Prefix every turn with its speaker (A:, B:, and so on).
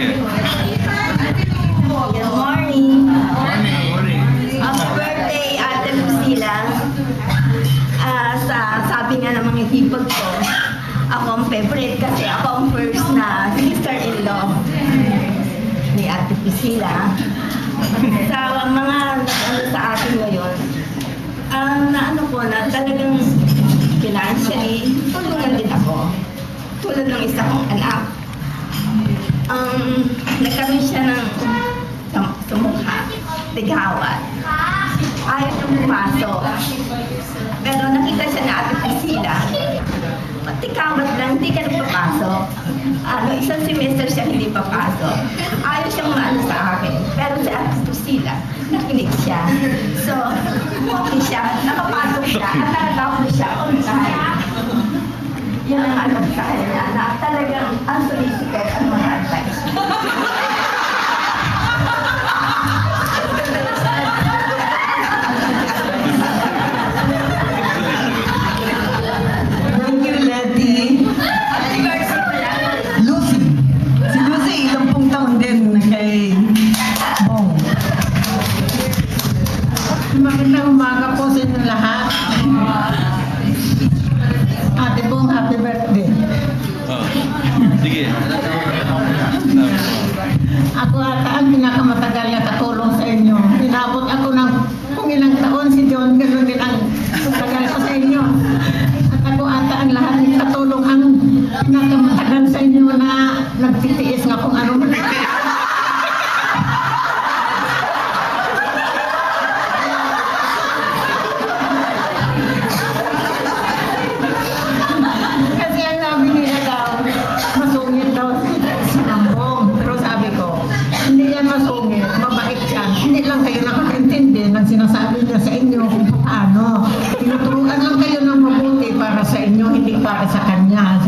A: Good morning. Happy birthday, Ate Lucila. Sabi nga ng mga hipag ko, ako ang favorite kasi ako ang first na sister-in-law ni Ate Lucila. Sa mga sa atin ngayon, naano ko na talagang financially, tulungan din ako. Tulad ng isa kong anak. Nagkaroon siya ng sumukha, tigawat. Ayaw niyang pumasok. Pero nakita siya na Ate Priscilla. Tigawat lang, hindi ka nagpapasok. Isang semester siya hindi papasok. Ayaw siyang maano sa akin. Pero si Ate Priscilla, nakinig siya. So, okay siya, nakapasok siya, at nakatapos siya on time. Yan ang alam sa kanya na talagang unsolicited ang mga advice.
B: Thank you, Letty. Lucy. Si Lucy, ilang pong taon din kay Bong. Magandang umaga po sa inyo lahat. Ate Bong, happy birthday.
C: Sige.
B: Ako ata ang pinakamatagal na katulong sa inyo. Inabot ako ng kung ilang taon si John, gano'n din ang tagal ko sa inyo. At ako ata ang lahat ng katulong ang pinakamatagal sa inyo na nagtitiis nga kung ano man. Kasi ang sabi nila daw, masungit daw si Ambong. Pero sabi ko, hindi yan masungit, mabait yan. Hindi lang kayo nakakaintindi ng sinasabi niya sa inyo kung paano. Tinuturuan lang kayo ng mabuti para sa inyo, hindi para sa kanya.